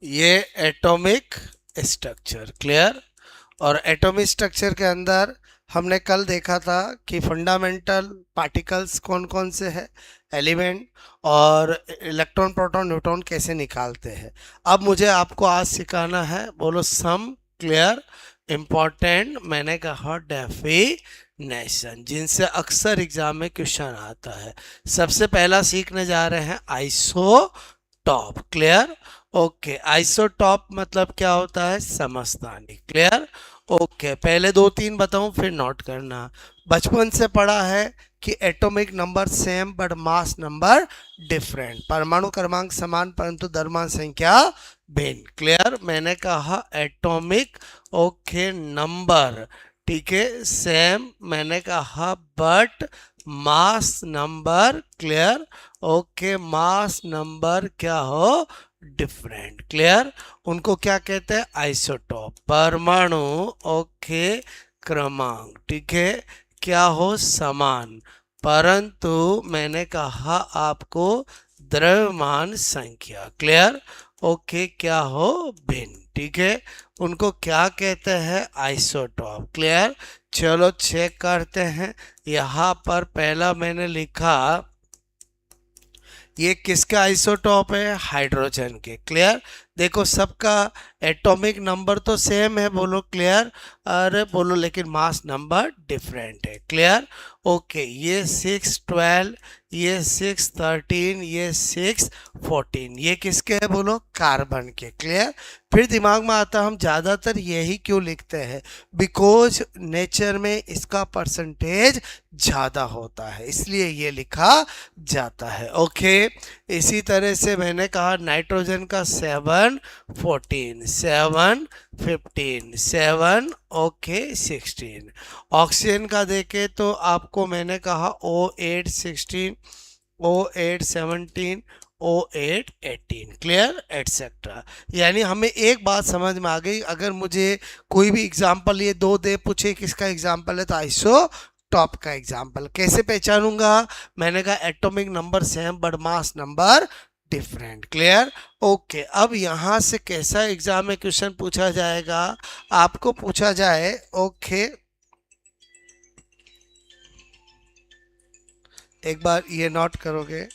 ये atomic structure, clear. और atomic structure के अंदर हमने कल देखा था कि फंडामेंटल पार्टिकल्स कौन कौन से हैं, एलिमेंट, और इलेक्ट्रॉन प्रोटॉन न्यूट्रॉन कैसे निकालते हैं। अब मुझे आपको आज सिखाना है, बोलो सम, क्लियर, इम्पोर्टेंट, मैंने कहा डेफिनेशन, जिनसे अक्सर एग्जाम में क्वेश्चन आता है। सबसे पहला सीखने जा रहे हैं आइसोटॉप, क्लियर। ओके, आइसोटॉप मतलब क्या होता है, समझदानी, क्लियर। ओके, पहले दो तीन बताऊं फिर नोट करना। बचपन से पढ़ा है कि atomic number same but mass number different, परमाणु क्रमांक समान परंतु द्रव्यमान संख्या भिन्न, क्लियर। मैंने कहा एटॉमिक, ओके, नंबर, ठीक है, सेम, मैंने कहा but mass number, clear. Okay, mass number क्या हो, डिफरेंट, क्लियर। उनको क्या कहते हैं, आइसोटॉप, परमाणु, ओके, क्रमांक, ठीक है, क्या हो, समान, परंतु मैंने कहा आपको द्रव्यमान संख्या, क्लियर। ओके, क्या हो, भिन्न, ठीक है। उनको क्या कहते हैं, आइसोटॉप, क्लियर। चलो चेक करते हैं। यहाँ पर पहला मैंने लिखा, ये किसका आइसोटॉप है, हाइड्रोजन के, क्लियर। देखो सबका एटॉमिक नंबर तो सेम है, बोलो क्लियर। अरे बोलो, लेकिन मास नंबर डिफरेंट है, क्लियर। ओके, ये 6 12, ये 6 13, ये 6 14, ये किसके है, बोलो कार्बन के, क्लियर। फिर दिमाग में आता हम ज़्यादातर यही क्यों लिखते हैं, बिकॉज नेचर में इसका परसेंटेज ज़्यादा होता है, इसलिए ये लिखा जाता है, ओके। इसी तरह से मैंने कहा नाइट्रोजन का 7 14, 7 15, 7 ऑक्सीजन का देखे तो आपको मैंने कहा O8 16, O8 17, O8 18, clear, etcetera. यानी हमें एक बात समझ में आ गई, अगर मुझे कोई भी एग्जाम्पल ये दो दे, पूछे किसका एग्जाम्पल है, तो आइसो टॉप का एग्जाम्पल कैसे पहचानूंगा, मैंने कहा atomic number same but mass number different, clear. Okay, अब यहां से कैसा एग्जाम में क्वेश्चन पूछा जाएगा, आपको पूछा जाए, ओके, एक बार ये नोट करोगे।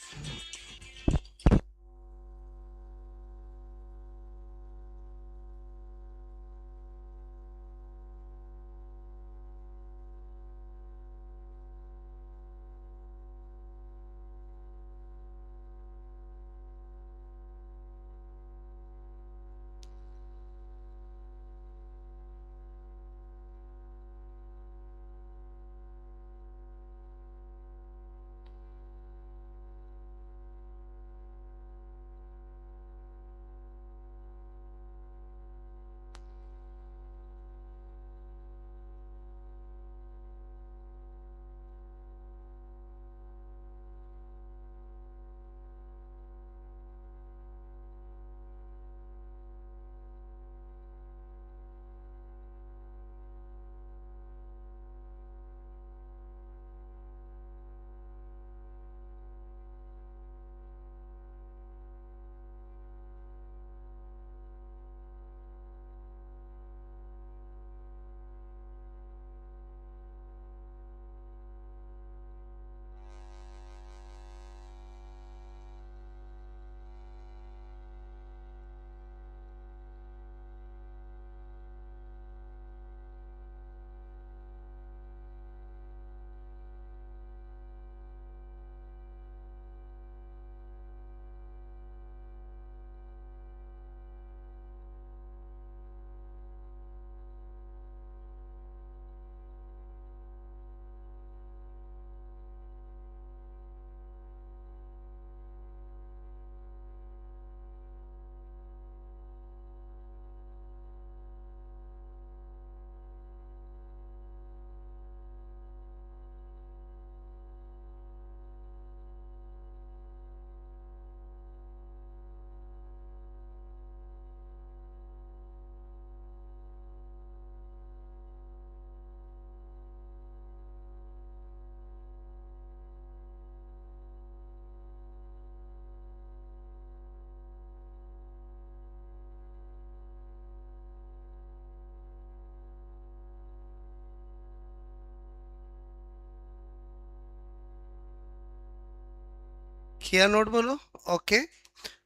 किया नोट बोलो। ओके,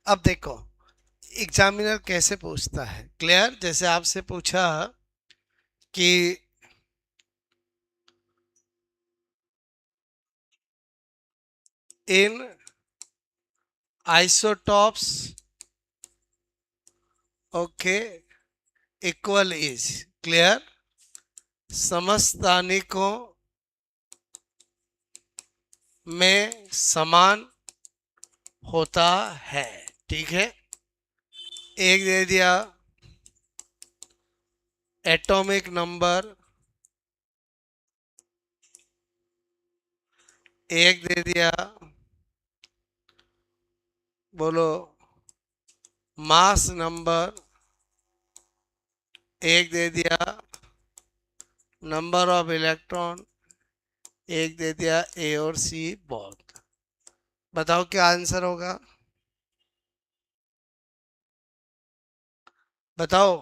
अब देखो एग्जामिनर कैसे पूछता है। क्लियर? जैसे आपसे पूछा कि इन isotopes okay equal is. Clear? समस्थानिकों में समान होता है। ठीक है, एक दे दिया एटॉमिक नंबर, एक दे दिया बोलो मास नंबर, एक दे दिया नंबर ऑफ इलेक्ट्रॉन, एक दे दिया ए और सी बॉन्ड। बताओ क्या आंसर होगा? बताओ।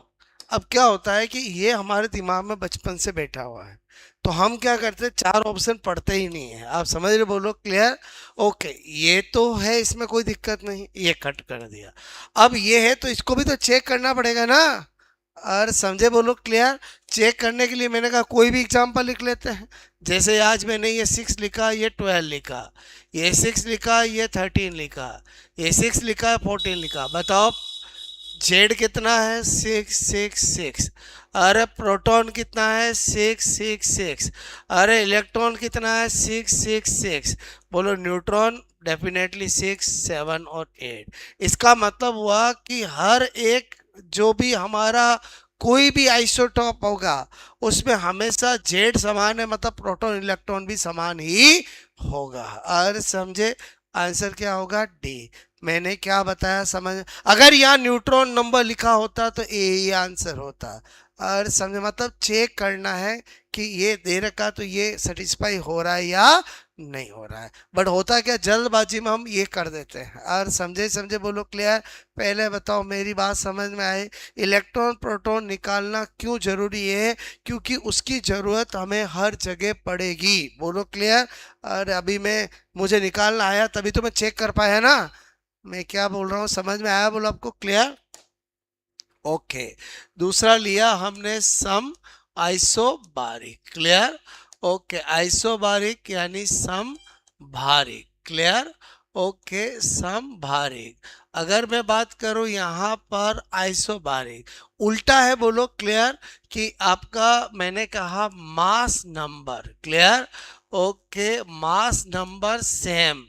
अब क्या होता है कि ये हमारे दिमाग में बचपन से बैठा हुआ है, तो हम क्या करते हैं, चार ऑप्शन पढ़ते ही नहीं है। आप समझ रहे? बोलो क्लियर? ओके, ये तो है, इसमें कोई दिक्कत नहीं, ये कट कर दिया। अब ये है तो इसको भी तो चेक करना पड़ेगा ना। और समझे? बोलो क्लियर? चेक करने के लिए मैंने कहा कोई भी एग्जांपल लिख लेते हैं। जैसे आज मैंने ये 6 लिखा, ये 12 लिखा, ये 6 लिखा, ये 13 लिखा, ये 6 लिखा, 14 लिखा। बताओ जेड कितना है? 666। अरे प्रोटॉन कितना है? 666। अरे इलेक्ट्रॉन कितना है? 666। बोलो न्यूट्रॉन डेफिनेटली 6, 7 और 8। इसका मतलब हुआ कि हर एक जो भी हमारा कोई भी आइसोटॉप होगा उसमें हमेशा जेड समान है, मतलब प्रोटॉन इलेक्ट्रॉन भी समान ही होगा। और समझे? आंसर क्या होगा? डी। मैंने क्या बताया समझ? अगर यहाँ न्यूट्रॉन नंबर लिखा होता तो ए आंसर होता। और समझे? मतलब चेक करना है कि ये दे रखा तो ये सेटिस्फाई हो रहा है या नहीं हो रहा है। बट होता क्या, जल्दबाजी में हम ये कर देते हैं। और समझे? समझे? बोलो क्लियर? पहले बताओ, मेरी बात समझ में आए? इलेक्ट्रॉन प्रोटॉन निकालना क्यों जरूरी है? क्योंकि उसकी जरूरत हमें हर जगह पड़ेगी। बोलो क्लियर? और अभी मैं मुझे निकालना आया तभी तो मैं चेक कर पाया ना। मैं क्या बोल रहा हूँ समझ में आया? बोलो आपको क्लियर? ओके, दूसरा लिया हमने सम आइसोबारिक। क्लियर? ओके, आइसोबारिक यानी सम भारिक। क्लियर? ओके, सम भारिक। अगर मैं बात करूं यहाँ पर आइसोबारिक उल्टा है। बोलो क्लियर? कि आपका मैंने कहा mass number. Clear? Okay, mass number same,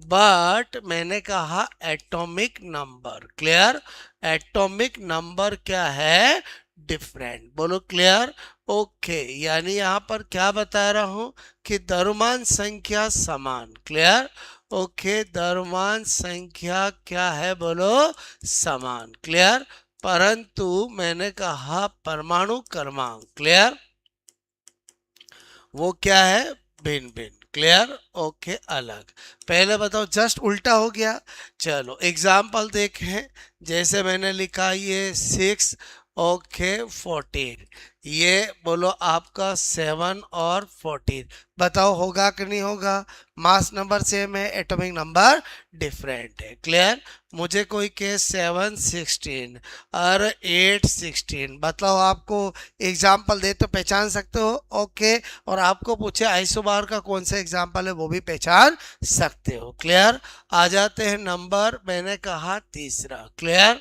but मैंने कहा atomic number. Clear? Atomic number क्या है? डिफरेंट। बोलो क्लियर? ओके, यानी यहाँ पर क्या बता रहा हूं कि द्रव्यमान संख्या समान। क्लियर? ओके, द्रव्यमान संख्या क्या है? बोलो समान। क्लियर? परंतु मैंने कहा परमाणु क्रमांक। क्लियर? वो क्या है? भिन्न भिन्न। क्लियर? ओके, अलग। पहले बताओ, जस्ट उल्टा हो गया। चलो एग्जाम्पल देखें। जैसे मैंने लिखा ये 6 ओके 14, ये बोलो आपका 7 और 14। बताओ होगा कि नहीं होगा? मास नंबर सेम है, एटॉमिक नंबर डिफरेंट है। क्लियर? मुझे कोई केस 7 16 और 8 16 बताओ, आपको एग्जाम्पल दे तो पहचान सकते हो। ओके, और आपको पूछे आइसोबार का कौन सा एग्जाम्पल है, वो भी पहचान सकते हो। क्लियर? आ जाते हैं नंबर, मैंने कहा तीसरा। क्लियर?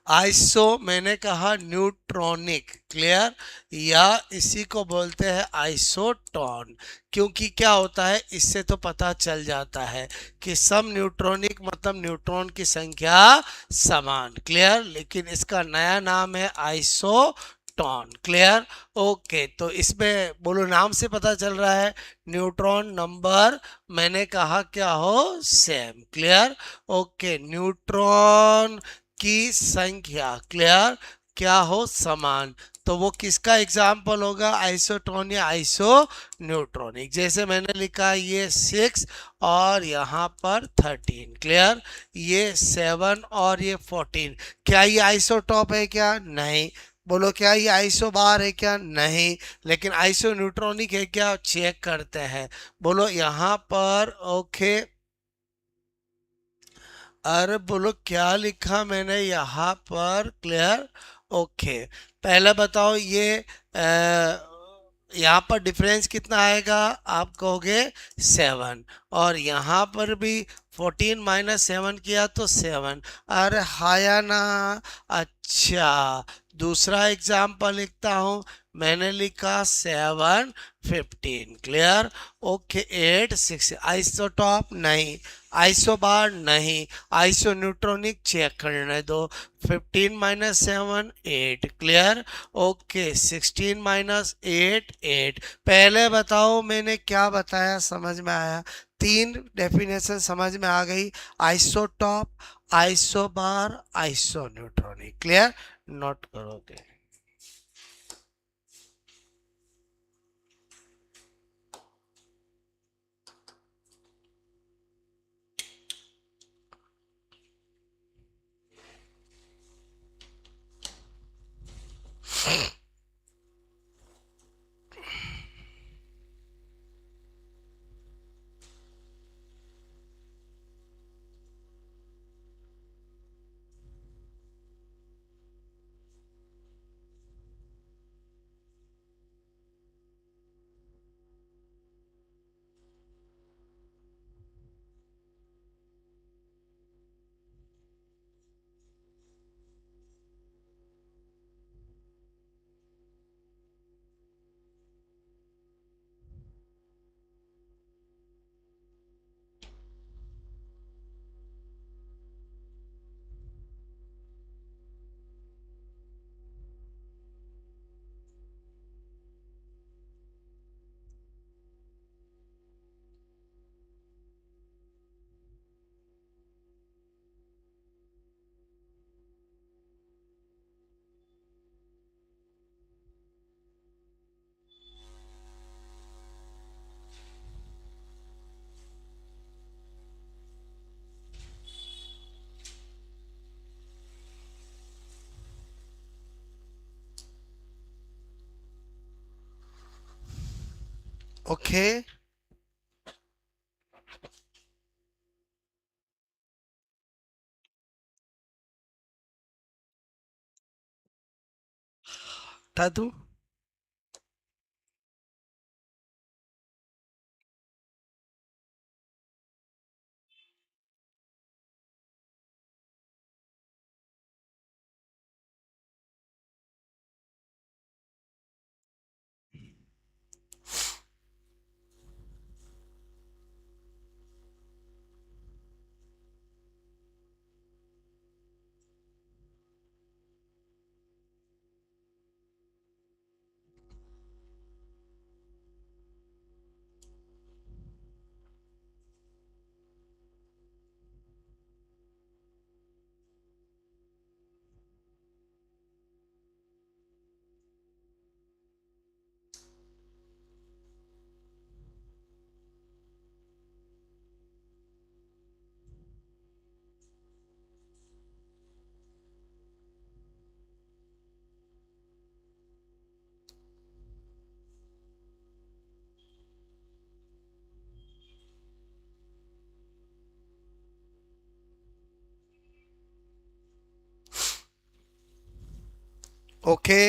आइसो मैंने कहा न्यूट्रॉनिक। क्लियर? या इसी को बोलते हैं आइसोटॉन। क्योंकि क्या होता है, इससे तो पता चल जाता है कि सम न्यूट्रॉनिक मतलब न्यूट्रॉन की संख्या समान। क्लियर? लेकिन इसका नया नाम है आइसोटॉन। क्लियर? ओके, तो इसमें बोलो नाम से पता चल रहा है न्यूट्रॉन नंबर मैंने कहा क्या हो? सेम। क्लियर? ओके, न्यूट्रॉन की संख्या। क्लियर? क्या हो? समान। तो वो किसका एग्जाम्पल होगा? आइसोटोन या आइसो न्यूट्रॉनिक। जैसे मैंने लिखा ये 6 और यहाँ पर 13। क्लियर? ये 7 और ये 14। क्या ये आइसोटॉप है? क्या नहीं? बोलो क्या ये आइसो बार है? क्या नहीं? लेकिन आइसो न्यूट्रॉनिक है क्या? चेक करते हैं। बोलो यहाँ पर ओके अरे बोलो क्या लिखा मैंने यहाँ पर, क्लियर। ओके, पहले बताओ ये यहाँ पर डिफरेंस कितना आएगा, आप कहोगे 7, और यहाँ पर भी 14 - 7 किया तो 7। अरे हाया ना। अच्छा, दूसरा एग्जाम्पल लिखता हूँ। मैंने लिखा 7 15, क्लियर। ओके, 8 6, आइसोटॉप नहीं, आइसोबार नहीं, आइसो न्यूट्रॉनिक चेक करने दो। 15 - 7 8, क्लियर। ओके, 16 - 8 8। पहले बताओ मैंने क्या बताया, समझ में आया? तीन डेफिनेशन समझ में आ गई, isotope, isobar, iso neutronic, clear. Note करोगे? ओके, दादू। ओके,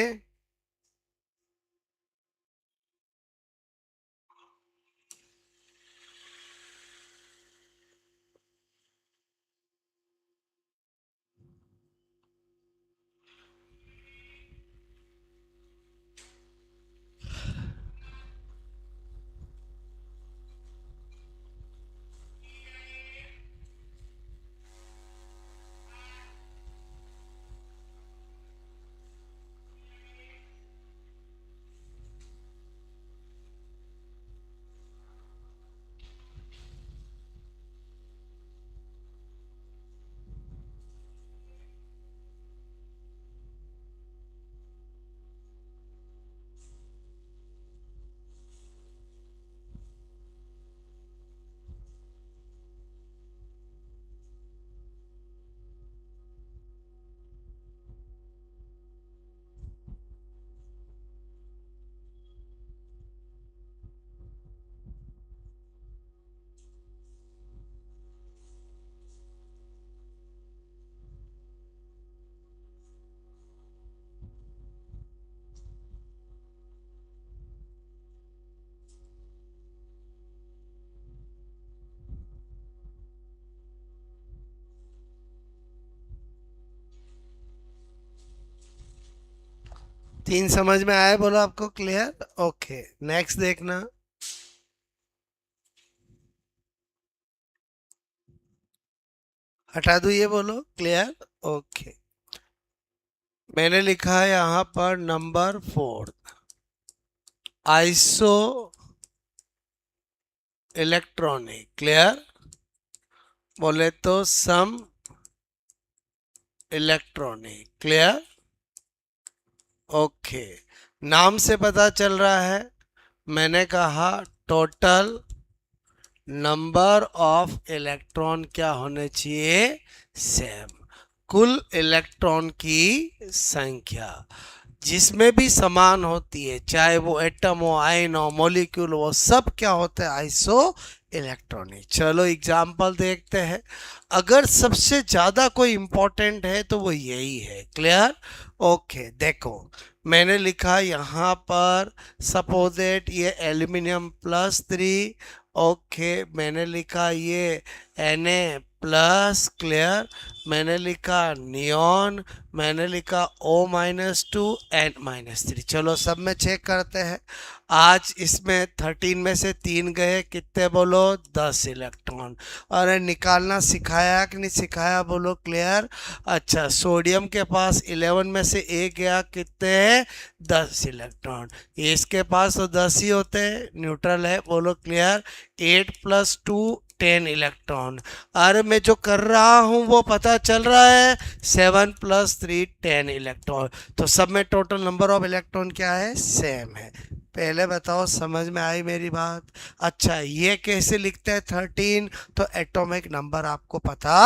तीन समझ में आए बोलो आपको? क्लियर? ओके, नेक्स्ट देखना। हटा दो ये, बोलो क्लियर? ओके, मैंने लिखा है यहां पर नंबर 4, आइसो इलेक्ट्रॉनिक। क्लियर? बोले तो सम इलेक्ट्रॉनिक। क्लियर? ओके, नाम से पता चल रहा है, मैंने कहा टोटल नंबर ऑफ इलेक्ट्रॉन क्या होने चाहिए? सेम। कुल इलेक्ट्रॉन की संख्या जिसमें भी समान होती है, चाहे वो एटम हो, आयन हो, मॉलिक्यूल हो, सब क्या होता है? Iso electronic. चलो एग्जाम्पल देखते हैं। अगर सबसे ज्यादा कोई इंपॉर्टेंट है तो वो यही है। क्लियर? ओके, देखो मैंने लिखा यहाँ पर सपोजेट ये एल्यूमिनियम +3। ओके, मैंने लिखा ये Na+। क्लियर? मैंने लिखा नियॉन, मैंने लिखा O-2 N-3। चलो सब में चेक करते हैं। आज इसमें 13 में से 3 गए, कितने बोलो? 10 इलेक्ट्रॉन। और निकालना सिखाया कि नहीं सिखाया बोलो? क्लियर? अच्छा, सोडियम के पास 11 में से 1 गया, कितने? 10 इलेक्ट्रॉन। इसके पास तो 10 ही होते हैं, न्यूट्रल है। बोलो क्लियर? 8 + 2 10 इलेक्ट्रॉन। अरे मैं जो कर रहा हूं वो पता चल रहा है, 7 + 3 10 इलेक्ट्रॉन। तो सब में टोटल नंबर ऑफ इलेक्ट्रॉन क्या है? सेम है। पहले बताओ समझ में आई मेरी बात? अच्छा, ये कैसे लिखते हैं 13? तो एटॉमिक नंबर आपको पता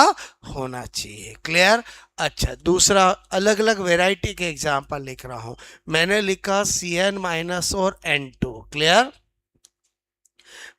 होना चाहिए। क्लियर? अच्छा, दूसरा अलग अलग वेराइटी के एग्जाम्पल लिख रहा हूं। मैंने लिखा Cn- और N2। क्लियर?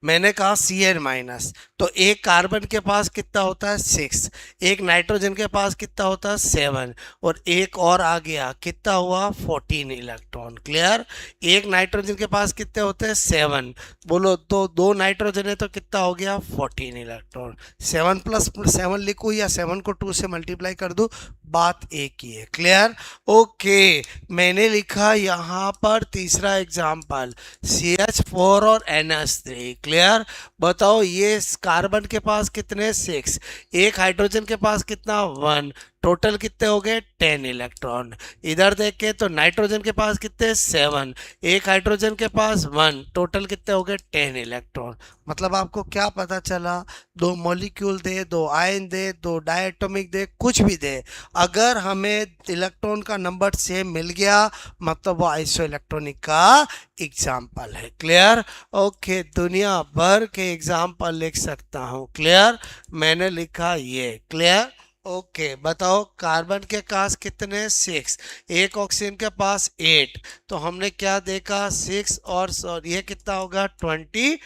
मैंने कहा Cn-, तो एक कार्बन के पास कितना होता है? 6। एक नाइट्रोजन के पास कितना होता है? 7। और एक और आ गया, कितना हुआ? 14 इलेक्ट्रॉन। क्लियर? एक नाइट्रोजन के पास कितने होते हैं? 7। बोलो तो 2 नाइट्रोजन है तो कितना हो गया? 14 इलेक्ट्रॉन। 7 + 7 लिखूं या 7 को 2 से मल्टीप्लाई कर दूं? बात एक ही है। क्लियर? ओके, मैंने लिखा यहाँ पर तीसरा एग्जाम्पल CH4 और NH3। क्लियर? बताओ ये कार्बन के पास कितने? 6। एक हाइड्रोजन के पास कितना? 1। टोटल कितने हो गए? 10 इलेक्ट्रॉन। इधर देखें तो नाइट्रोजन के पास कितने? 7। एक हाइड्रोजन के पास 1। टोटल कितने हो गए? 10 इलेक्ट्रॉन। मतलब आपको क्या पता चला? दो मॉलिक्यूल दे, दो आयन दे, दो डायटोमिक दे, कुछ भी दे, अगर हमें इलेक्ट्रॉन का नंबर सेम मिल गया मतलब वो आइसो इलेक्ट्रॉनिक का एग्जाम्पल है। क्लियर? ओके, दुनिया भर के एग्जाम्पल लिख सकता हूँ। क्लियर? मैंने लिखा ये। क्लियर? ओके, बताओ कार्बन के पास कितने? 6। एक ऑक्सीजन के पास 8। तो हमने क्या देखा? 6 और ये कितना होगा? 22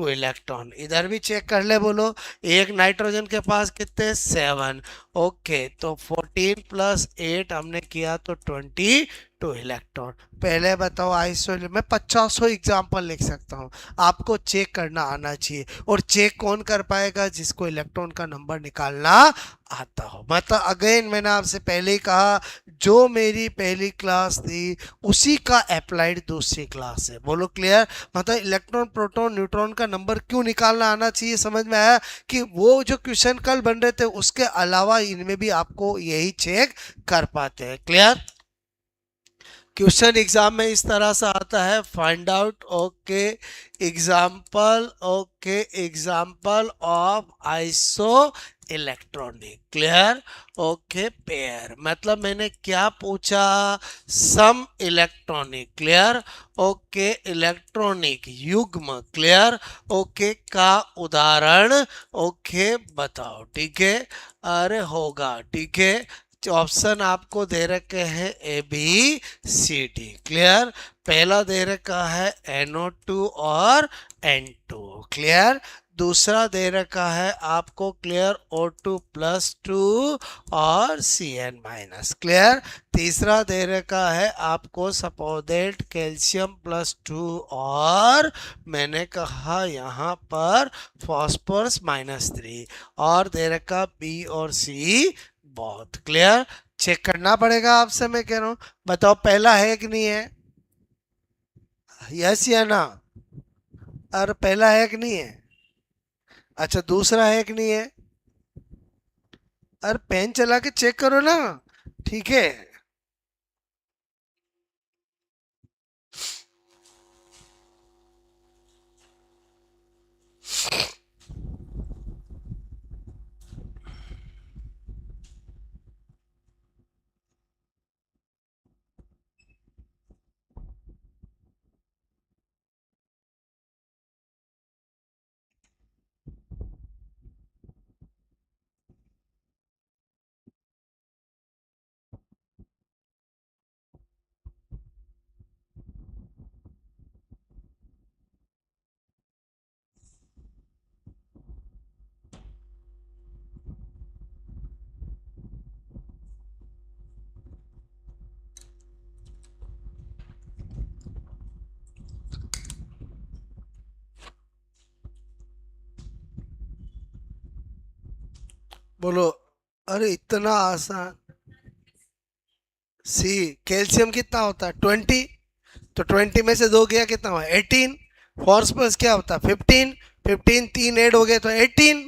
इलेक्ट्रॉन। इधर भी चेक कर ले, बोलो। एक नाइट्रोजन के पास कितने? 7। ओके, तो 14 + 8 हमने किया तो 22 इलेक्ट्रॉन। पहले बताओ आइसो मैं 50 एग्जाम्पल लिख सकता हूँ। आपको चेक करना आना चाहिए, और चेक कौन कर पाएगा? जिसको इलेक्ट्रॉन का नंबर निकालना आता हो। मतलब अगेन मैंने आपसे पहले ही कहा, जो मेरी पहली क्लास थी उसी का अप्लाइड दूसरी क्लास है। बोलो क्लियर? मतलब इलेक्ट्रॉन, प्रोटॉन, न्यूट्रॉन का नंबर क्यों निकालना आना चाहिए? समझ में आया कि वो जो क्वेश्चन कल बन रहे थे उसके अलावा इनमें भी आपको यही चेक कर पाते हैं। क्लियर? क्वेश्चन एग्जाम में इस तरह से आता है, find out. Okay, example. Okay, example of iso electronic. Clear? Okay, pair मतलब मैंने क्या पूछा? सम इलेक्ट्रॉनिक। क्लियर? ओके, इलेक्ट्रॉनिक युग्म। क्लियर? ओके, का उदाहरण ओके बताओ। ठीक है? अरे होगा। ठीक है, ऑप्शन आपको दे रखे हैं ABCD। क्लियर? पहला दे रखा है NO2 और N2। क्लियर? दूसरा दे रखा है आपको क्लियर O2+2 और Cn-। क्लियर? तीसरा दे रखा है आपको सपोजेट कैल्शियम+2 और मैंने कहा यहाँ पर फॉस्फोरस -3, और दे रखा B और C बहुत। क्लियर? चेक करना पड़ेगा आपसे, मैं कह रहा हूं। बताओ पहला है कि नहीं है? यस या ना? और पहला है कि नहीं है? अच्छा, दूसरा है कि नहीं है? अरे पेन चला के चेक करो ना। ठीक है। बोलो। अरे इतना आसान। सी। कैल्शियम कितना होता है? 20। तो 20 में से दो गया, कितना हुआ? 18। फॉस्फोरस क्या होता है? 15। 15 तीन ऐड हो गए तो 18।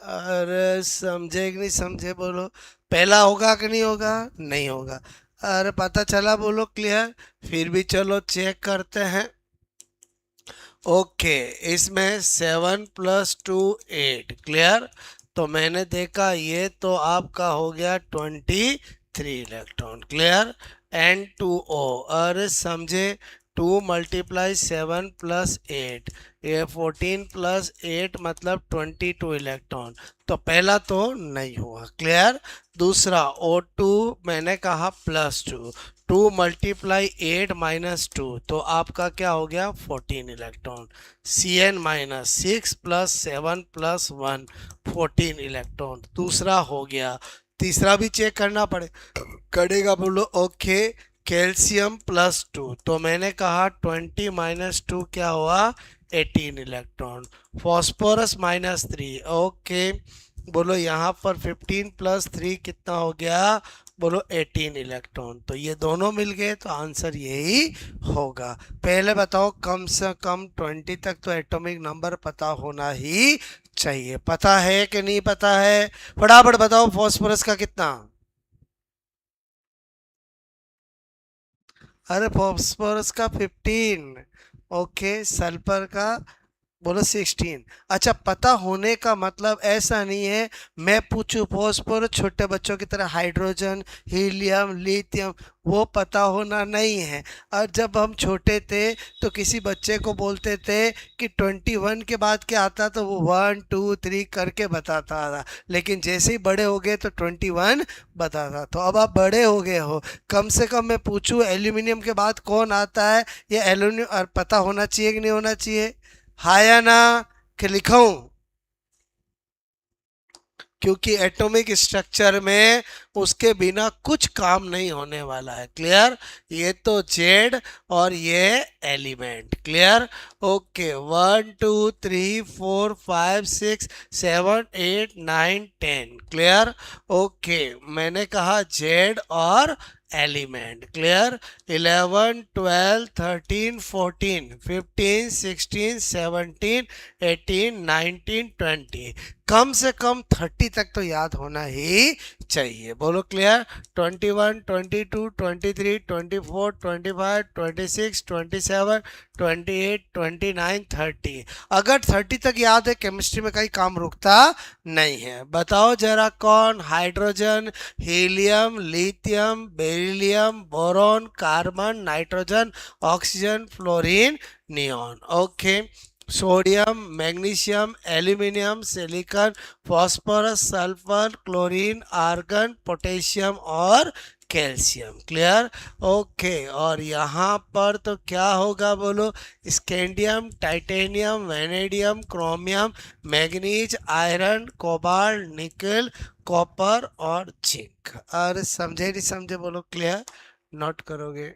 अरे समझे कि नहीं समझे? बोलो। पहला होगा कि नहीं होगा? नहीं होगा। अरे पता चला? बोलो क्लियर। फिर भी चलो चेक करते हैं। ओके। इसमें 7 + 2 8 क्लियर। तो मैंने देखा ये तो आपका हो गया 23 इलेक्ट्रॉन क्लियर। N2O। अरे समझे? 2 × 7 + 8, ये 14 + 8 मतलब 22 इलेक्ट्रॉन। तो पहला तो नहीं हुआ क्लियर। दूसरा O2 मैंने कहा +2। 2 × 8 - 2 तो आपका क्या हो गया? 14 इलेक्ट्रॉन। Cn-6 + 7 + 1 14 इलेक्ट्रॉन दूसरा हो गया। तीसरा भी चेक करना पड़ेगा। बोलो ओके। कैल्शियम +2 तो मैंने कहा 20 - 2 क्या हुआ? 18 इलेक्ट्रॉन। Phosphorus -3 okay. बोलो यहाँ पर 15 + 3 कितना हो गया? बोलो 18 इलेक्ट्रॉन। तो ये दोनों मिल गए तो आंसर यही होगा। पहले बताओ, कम से कम 20 तक तो एटॉमिक नंबर पता होना ही चाहिए। पता है कि नहीं पता है? फटाफट बताओ, फॉस्फोरस का कितना? अरे फॉस्फोरस का 15। ओके। सल्फर का बोलो 16। अच्छा, पता होने का मतलब ऐसा नहीं है मैं पूछूं फॉस्फोरस छोटे बच्चों की तरह हाइड्रोजन, हीलियम, लिथियम, वो पता होना नहीं है। और जब हम छोटे थे तो किसी बच्चे को बोलते थे कि 21 के बाद क्या आता, तो वो 1 2 3 करके बताता था। लेकिन जैसे ही बड़े हो गए तो 21 बताता। तो अब आप बड़े हो गए हो, कम से कम मैं पूछूं एल्यूमिनियम के बाद कौन आता है, ये एल्यूमिनियम और पता होना चाहिए कि नहीं होना चाहिए? हाँ या ना? कि लिखाऊं? क्योंकि एटॉमिक स्ट्रक्चर में उसके बिना कुछ काम नहीं होने वाला है क्लियर। ये तो जेड और ये element clear. Okay. 1 2 3 4 5 6 7 8 9 10 clear. Okay. मैंने कहा जेड और एलिमेंट क्लियर। 11 12 13 14 15 16 17 18 19 20 कम से कम 30 तक तो याद होना ही चाहिए। बोलो क्लियर। 21 22 23 24 25 26 27 28 29 30। अगर 30 तक याद है, केमिस्ट्री में कहीं काम रुकता नहीं है। बताओ जरा, कौन? Hydrogen, helium, lithium, beryllium, boron, carbon, nitrogen, oxygen, fluorine, neon. Okay. Sodium, magnesium, aluminium, silicon, phosphorus, sulphur, chlorine, argon, potassium और कैल्शियम क्लियर। ओके। और यहाँ पर तो क्या होगा? बोलो। Scandium, titanium, vanadium, chromium, manganese, iron, cobalt, nickel, copper और zinc. अरे समझे नहीं समझे? बोलो क्लियर। नोट करोगे?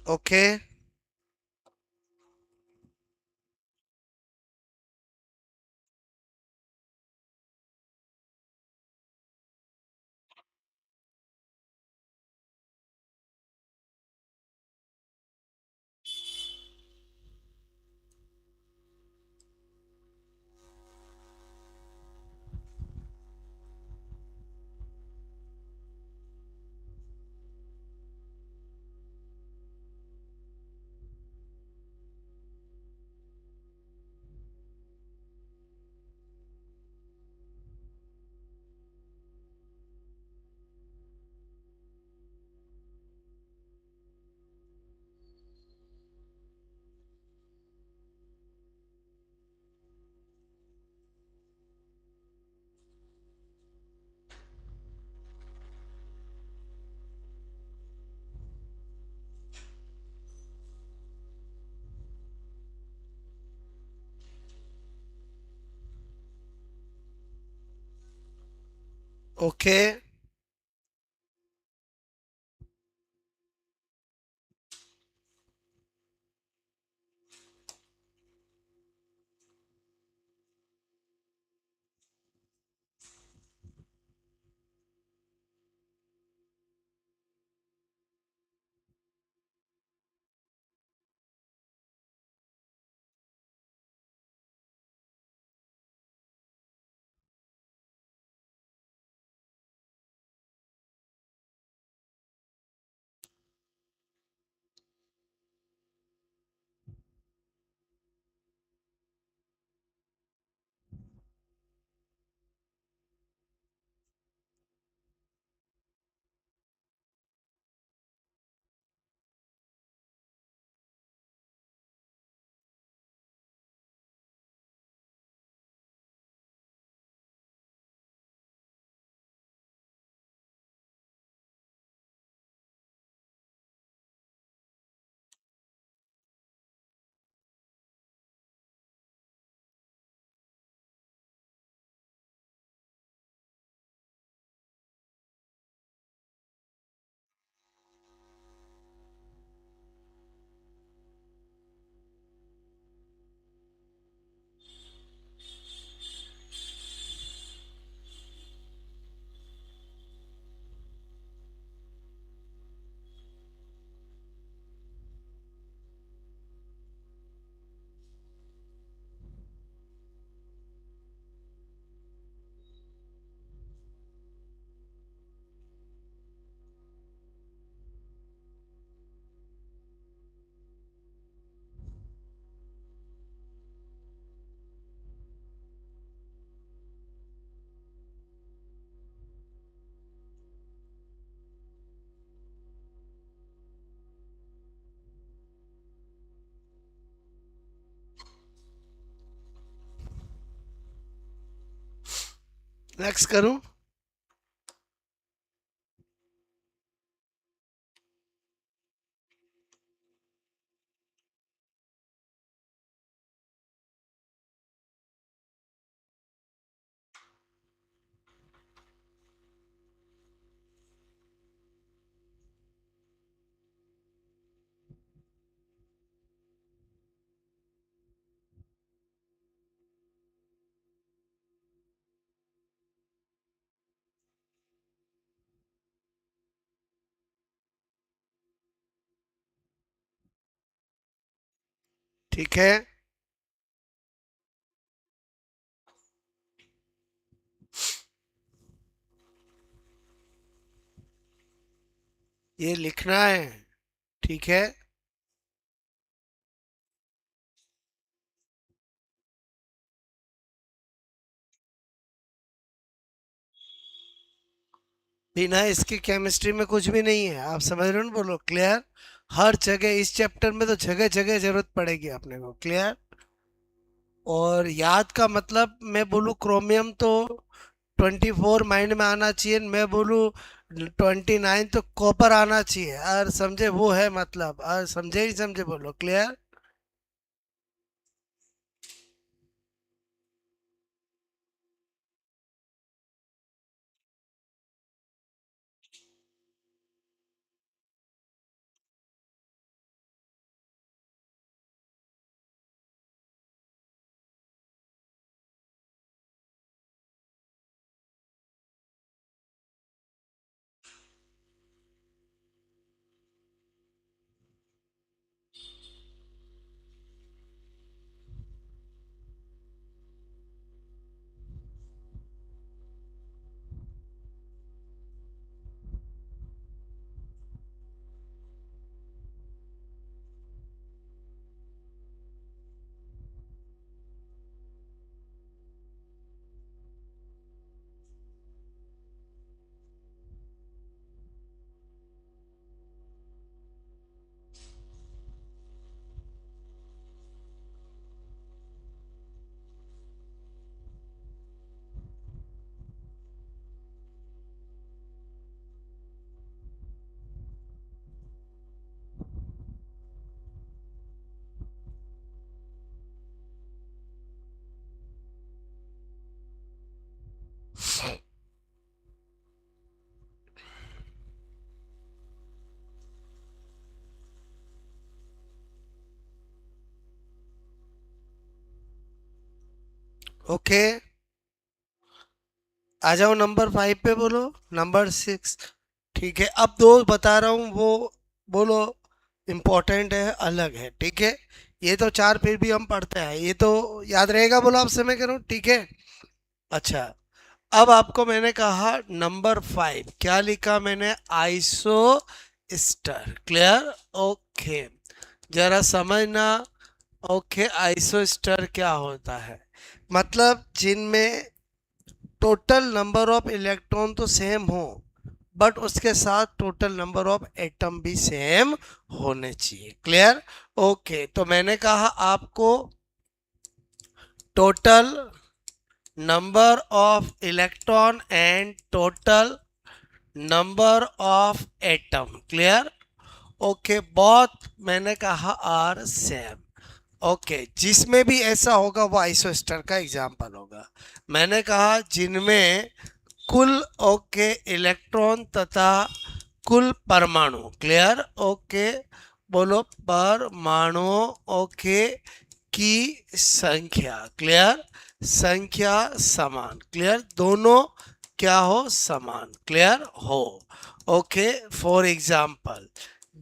ओके ओके नेक्स्ट करूं? ठीक है, ये लिखना है। ठीक है, बिना इसकी केमिस्ट्री में कुछ भी नहीं है। आप समझ रहे हो ना? बोलो क्लियर। हर जगह इस चैप्टर में तो जगह जगह जरूरत पड़ेगी अपने को। क्लियर। और याद का मतलब मैं बोलूँ क्रोमियम तो 24 माइंड में आना चाहिए, मैं बोलूँ 29 तो कॉपर आना चाहिए। और समझे वो है मतलब, और समझे ही समझे, बोलो क्लियर। ओके, आ जाओ नंबर 5 पे, बोलो नंबर 6। ठीक है, अब दो बता रहा हूँ, वो बोलो इम्पोर्टेंट है, अलग है, ठीक है। ये तो चार फिर भी हम पढ़ते हैं, ये तो याद रहेगा, बोलो आपसे मैं करूँ, ठीक है। अच्छा, अब आपको मैंने कहा नंबर 5, क्या लिखा मैंने, आइसो स्टर, क्लियर, ओके। जरा समझना, ओके, आइसो स्टर क्या होता है, मतलब जिनमें टोटल नंबर ऑफ इलेक्ट्रॉन तो सेम हो, बट उसके साथ टोटल नंबर ऑफ एटम भी सेम होने चाहिए, क्लियर, ओके। तो मैंने कहा आपको total number of electron and total number of atom, clear, okay, बहुत मैंने कहा आर सेम, ओके। जिसमें भी ऐसा होगा वो आइसोस्टर का एग्जांपल होगा। मैंने कहा जिनमें कुल, ओके, इलेक्ट्रॉन तथा कुल परमाणु, क्लियर, ओके, बोलो परमाणुओं, ओके, की संख्या, क्लियर, संख्या समान, क्लियर, दोनों क्या हो, समान, क्लियर हो, ओके। फॉर एग्जाम्पल,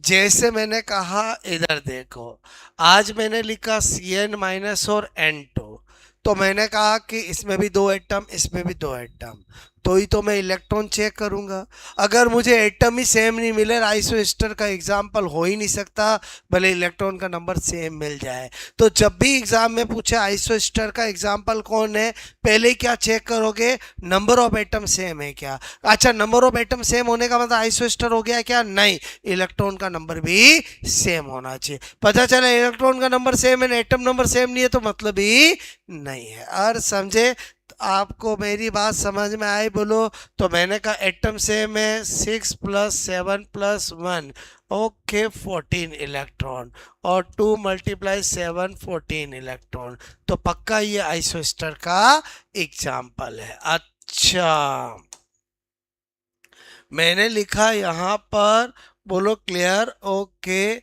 जैसे मैंने कहा, इधर देखो, आज मैंने लिखा Cn- और N2, तो मैंने कहा कि इसमें भी दो एटम, इसमें भी दो एटम, तो ही तो मैं इलेक्ट्रॉन चेक करूंगा। अगर मुझे एटम ही सेम नहीं मिले, आइसोस्टर का एग्जाम्पल हो ही नहीं सकता, भले इलेक्ट्रॉन का नंबर सेम मिल जाए। तो जब भी एग्जाम में पूछे आइसोस्टर का एग्जाम्पल कौन है, पहले क्या चेक करोगे, नंबर ऑफ एटम सेम है क्या। अच्छा, नंबर ऑफ एटम सेम होने का मतलब आइसोस्टर हो गया क्या, नहीं, इलेक्ट्रॉन का नंबर भी सेम होना चाहिए। पता चला इलेक्ट्रॉन का नंबर सेम है, एटम नंबर सेम नहीं है, तो मतलब ही नहीं है। और समझे, आपको मेरी बात समझ में आई, बोलो। तो मैंने कहा एटम सेम है, 6+7+1, ओके, 14 इलेक्ट्रॉन, और 2 × 7 14 इलेक्ट्रॉन, तो पक्का ये आइसोस्टर का एग्जाम्पल है। अच्छा, मैंने लिखा यहाँ पर, बोलो क्लियर, ओके,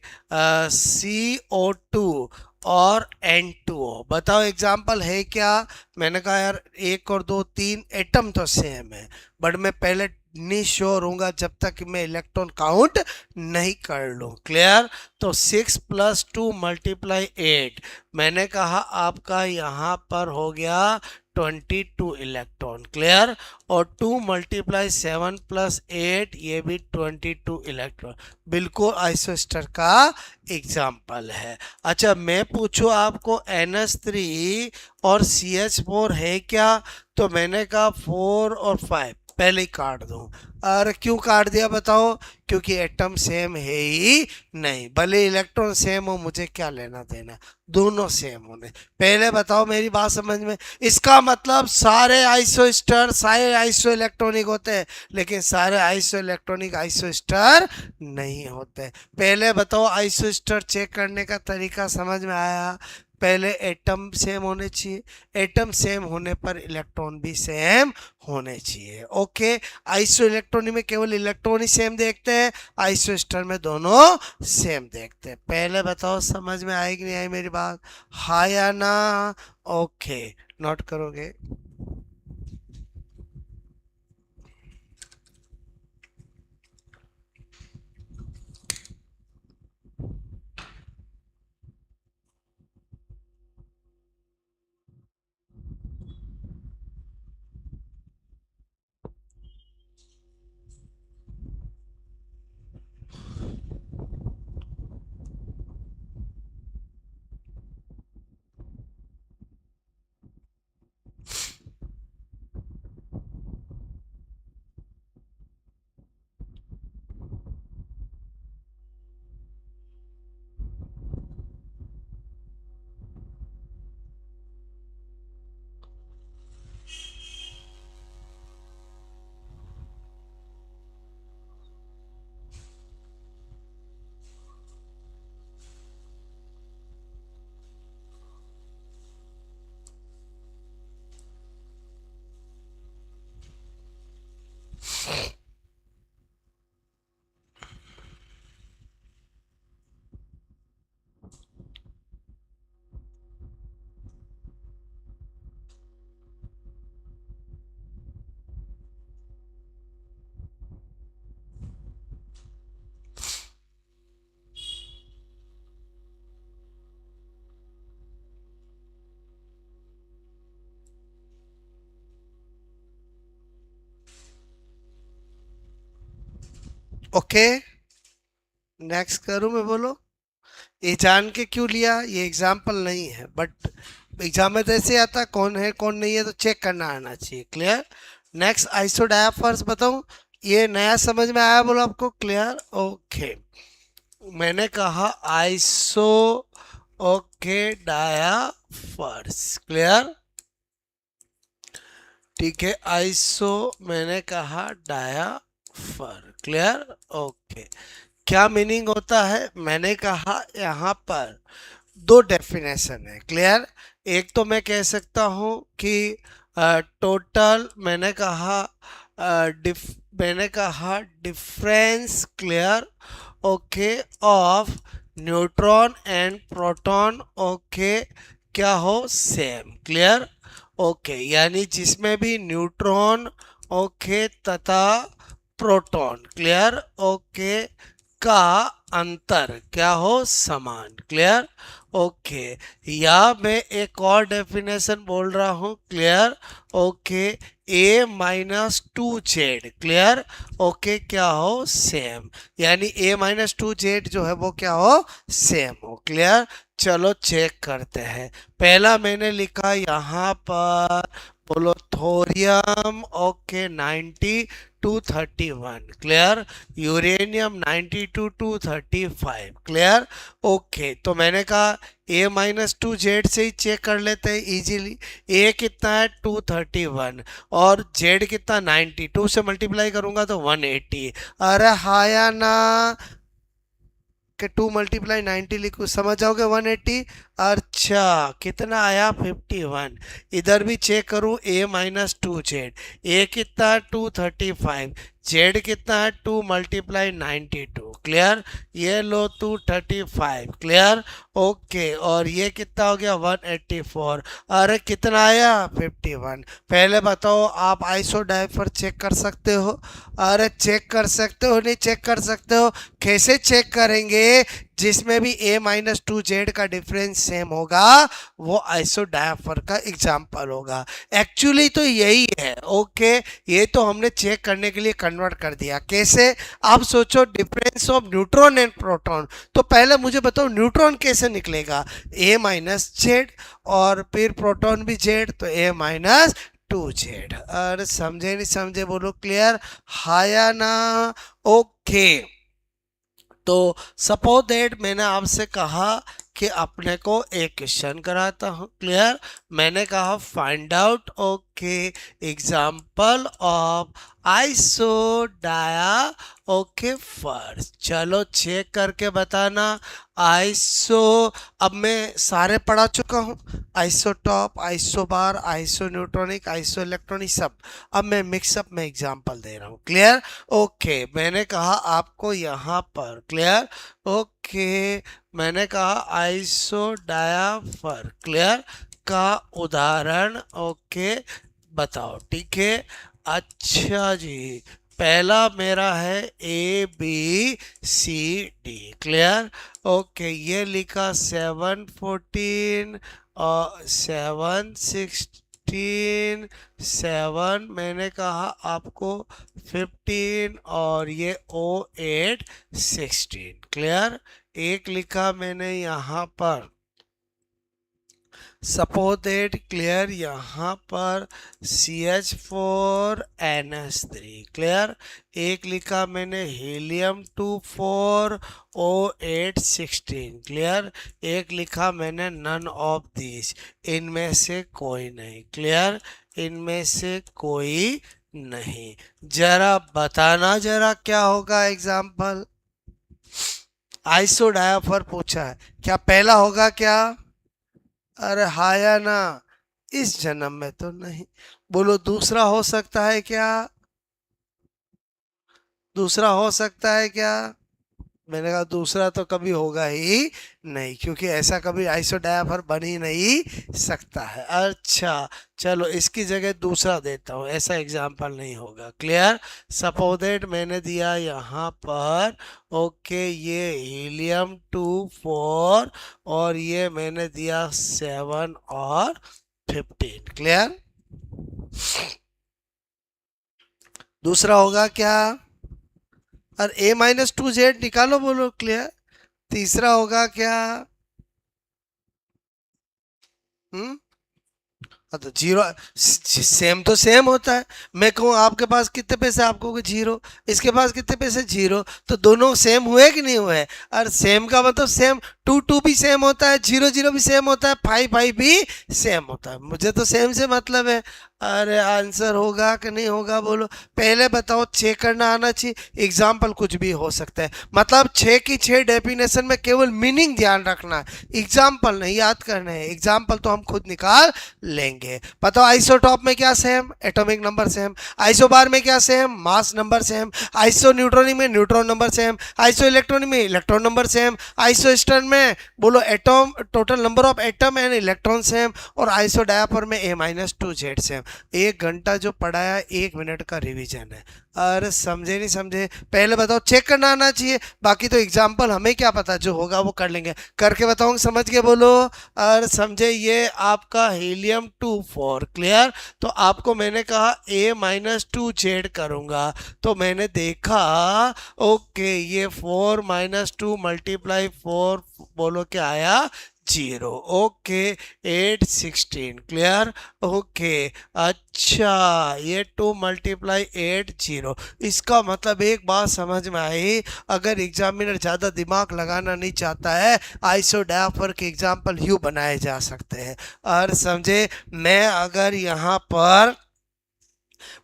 CO2 और N2O, बताओ एग्जाम्पल है क्या। मैंने कहा यार 1 और 2 3 एटम तो सेम है, बट मैं पहले नहीं श्योर हूँगा जब तक मैं इलेक्ट्रॉन काउंट नहीं कर लूँ, क्लियर। तो 6+2 × 8, मैंने कहा आपका यहाँ पर हो गया 22 इलेक्ट्रॉन, क्लियर, और 2 × 7+8, ये भी 22 इलेक्ट्रॉन, बिल्कुल आइसोस्टर का एग्जाम्पल है। अच्छा, मैं पूछूं आपको NH3 और CH4 है क्या, तो मैंने कहा 4 और 5 पहले ही काट दूं। और क्यों काट दिया बताओ, क्योंकि एटम सेम है ही नहीं, भले इलेक्ट्रॉन सेम हो, मुझे क्या लेना देना, दोनों सेम होने। पहले बताओ, मेरी बात समझ में, इसका मतलब सारे आइसोस्टर सारे आइसो इलेक्ट्रॉनिक होते हैं, लेकिन सारे आइसो इलेक्ट्रॉनिक आइसोस्टर नहीं होते। पहले बताओ, आइसोस्टर चेक करने का तरीका समझ में आया। पहले एटम सेम होने चाहिए, एटम सेम होने पर इलेक्ट्रॉन भी सेम होने चाहिए, ओके। आइसो इलेक्ट्रॉनिक में केवल इलेक्ट्रॉन ही सेम देखते हैं, आइसोस्टर में दोनों सेम देखते हैं। पहले बताओ समझ में आई कि नहीं आई मेरी बात, हाँ या ना, ओके, नोट करोगे। ओके, नेक्स्ट करूं मैं, बोलो। ये जान के क्यों लिया, ये एग्जाम्पल नहीं है, बट एग्जाम में तो ऐसे आता है, कौन है कौन नहीं है तो चेक करना आना चाहिए। क्लियर। नेक्स्ट आइसोडायाफर्स बताऊं, ये नया समझ में आया बोलो आपको? Clear, okay. मैंने कहा आइसो, ओके, डायाफर्स। क्लियर, ठीक है। आइसो मैंने कहा डायाफर। Clear, okay. क्या मीनिंग होता है, मैंने कहा यहाँ पर दो डेफिनेशन है। क्लियर, एक तो मैं कह सकता हूँ कि टोटल, मैंने कहा difference, clear, okay, of neutron and proton, okay, क्या हो, सेम। क्लियर, ओके, यानी जिसमें भी न्यूट्रॉन, ओके, तथा प्रोटॉन, क्लियर, ओके, का अंतर क्या हो, समान। Clear, okay. या मैं एक और डेफिनेशन बोल रहा हूं। Clear, okay, a-2z, clear, okay, क्या हो, सेम। यानी a-2z जो है वो क्या हो, सेम हो। क्लियर, चलो चेक करते हैं। पहला मैंने लिखा यहां पर, बोलो thorium, okay, 90 to 31। Clear, uranium 92 to 235। Clear, okay. तो मैंने कहा a-2z से ही चेक कर लेते हैं इजीली। a कितना है, 231, और z कितना, 92 से मल्टीप्लाई करूंगा तो 180। अरे हाँ या ना, कि 2 मल्टीप्लाई 90 लिखो, समझ जाओगे 180। अच्छा, कितना आया, 51। इधर भी चेक करूं, a-2z, a कितना है, 235, जेड कितना है, 2 मल्टीप्लाई 92। क्लियर, ये लो 235। क्लियर, ओके, और ये कितना हो गया, 184। अरे कितना आया, 51। पहले बताओ, आप आइसोडाइफर चेक कर सकते हो? अरे चेक कर सकते हो, नहीं चेक कर सकते हो? कैसे चेक करेंगे, जिसमें भी a-2z का डिफरेंस सेम होगा वो आइसोडायाफर का एग्जाम्पल होगा। एक्चुअली तो यही है। ओके, ये तो हमने चेक करने के लिए कन्वर्ट कर दिया। कैसे, आप सोचो, difference of neutron and proton, तो पहले मुझे बताओ न्यूट्रॉन कैसे निकलेगा, a-z, और फिर प्रोटॉन भी z, तो a-2z। अरे समझे नहीं समझे, बोलो क्लियर, हाँ या ना? ओके, तो सपोज दैट मैंने आपसे कहा कि अपने को एक क्वेश्चन कराता हूँ। क्लियर, मैंने कहा find out, okay, example of आइसोडाया, ओके, फर्स्ट। चलो चेक करके बताना। आइसो, अब मैं सारे पढ़ा चुका हूँ, isotope, isobar, iso neutronic, iso electronic, सब। अब मैं मिक्सअप में एग्जाम्पल दे रहा हूँ। क्लियर, ओके, मैंने कहा आपको यहाँ पर, क्लियर, ओके, मैंने कहा आइसोडायाफर, क्लियर, का उदाहरण, ओके, बताओ। ठीक है, अच्छा जी, पहला मेरा है ABCD। क्लियर, ओके, ये लिखा 714 और 716, 7, मैंने कहा आपको 15, और ये O8 16। क्लियर, एक लिखा मैंने यहाँ पर सपोजेट। क्लियर, यहाँ पर CH4NH3। क्लियर, एक लिखा मैंने Helium-2 4 O8 16। क्लियर, एक लिखा मैंने नन ऑफ दिस, इनमें से कोई नहीं। क्लियर, इनमें से कोई नहीं। जरा बताना, जरा क्या होगा एग्जाम्पल। आइसोडायाफर पूछा है, क्या पहला होगा क्या? अरे हाँ या ना? इस जन्म में तो नहीं। बोलो दूसरा हो सकता है क्या? दूसरा हो सकता है क्या? मैंने कहा दूसरा तो कभी होगा ही नहीं, क्योंकि ऐसा कभी आइसोडायाफर बन ही नहीं सकता है। अच्छा, चलो इसकी जगह दूसरा देता हूँ, ऐसा एग्जाम्पल नहीं होगा। क्लियर, सपोजेट मैंने दिया यहाँ पर, ओके, ये Helium-2 4, और ये मैंने दिया 7 और 15। क्लियर, दूसरा होगा क्या? और a-2z निकालो, बोलो क्लियर। तीसरा होगा क्या? हम्म। हाँ तो जीरो, सेम तो सेम होता है। मैं कहूँ आपके पास कितने पैसे, आपको कि जीरो, इसके पास कितने पैसे, जीरो, तो दोनों सेम हुए कि नहीं हुए? और सेम का मतलब सेम, टू टू भी सेम होता है, जीरो जीरो भी सेम होता है, फाइव फाइव भी सेम होता है। मुझे तो सेम से मतलब है। अरे आंसर होगा कि नहीं होगा, बोलो। पहले बताओ, चेक करना आना चाहिए। एग्जाम्पल कुछ भी हो सकता है, मतलब छः की छः डेफिनेशन में केवल मीनिंग ध्यान रखना है, एग्जाम्पल नहीं याद करने हैं। एग्जाम्पल तो हम खुद निकाल लेंगे। बताओ आइसोटॉप में क्या same, atomic number same. Isobar में क्या same, mass number same. Iso neutronic में neutron number same. Iso electronic में electron number same. Iso stern में बोलो atom, total number of atom and electron same. और आइसो डायापर में a-2z same. 1 घंटा जो पढ़ाया 1 मिनट का रिवीजन है। अरे समझे नहीं समझे? पहले बताओ, चेक करना आना चाहिए, बाकी तो एग्जाम्पल हमें क्या पता, जो होगा वो कर लेंगे। करके बताऊंगा, समझ के बोलो। और समझे, ये आपका हीलियम-2 4 क्लियर। तो आपको मैंने कहा a-2z करूंगा, तो मैंने देखा, ओके, ये 4 - 2 × 4 बोलो क्या आया, जीरो। Okay, 8 16 clear. ओके, अच्छा, ये 2 × 8 0। इसका मतलब एक बात समझ में आई, अगर एग्जामिनर ज़्यादा दिमाग लगाना नहीं चाहता है, आइसोडापर के एग्जाम्पल यूँ बनाए जा सकते हैं। और समझे, मैं अगर यहाँ पर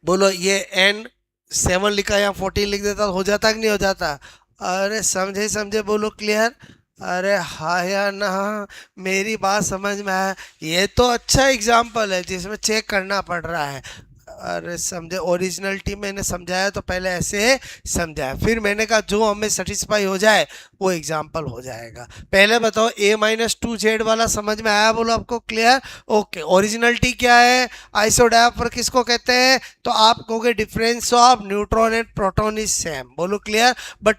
बोलो ये n 7 लिखा या 14 लिख देता तो हो जाता कि नहीं हो जाता? अरे समझे समझे, बोलो क्लियर। अरे हाँ या ना? मेरी बात समझ में आया? ये तो अच्छा एग्जाम्पल है जिसमें चेक करना पड़ रहा है। अरे समझे, ओरिजिनलिटी मैंने समझाया तो पहले ऐसे समझाया, फिर मैंने कहा जो हमें सेटिस्फाई हो जाए वो एग्जाम्पल हो जाएगा। पहले बताओ, a-2z वाला समझ में आया, बोलो आपको क्लियर। ओके, ओरिजिनलिटी क्या है, आइसोडायपर किसको कहते हैं, तो आप कहोगे difference of neutron and proton is same, बोलो क्लियर। बट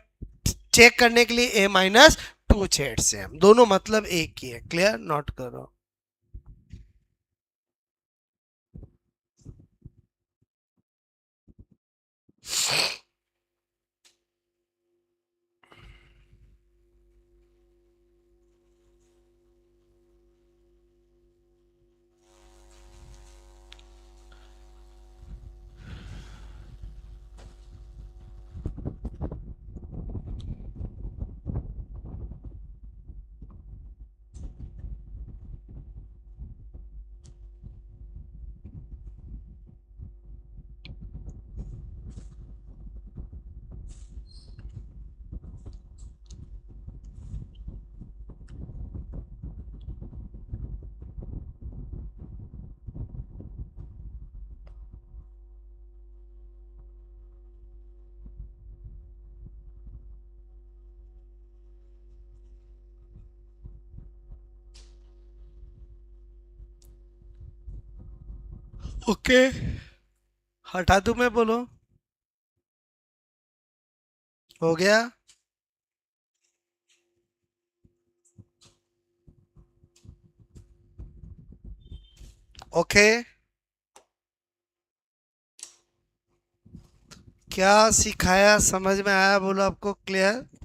चेक करने के लिए a-2z सेम, दोनों मतलब एक ही है, क्लियर, नोट करो। ओके, हटा दूं मैं, बोलो। हो गया। ओके, क्या सिखाया, समझ में आया, बोलो आपको क्लियर।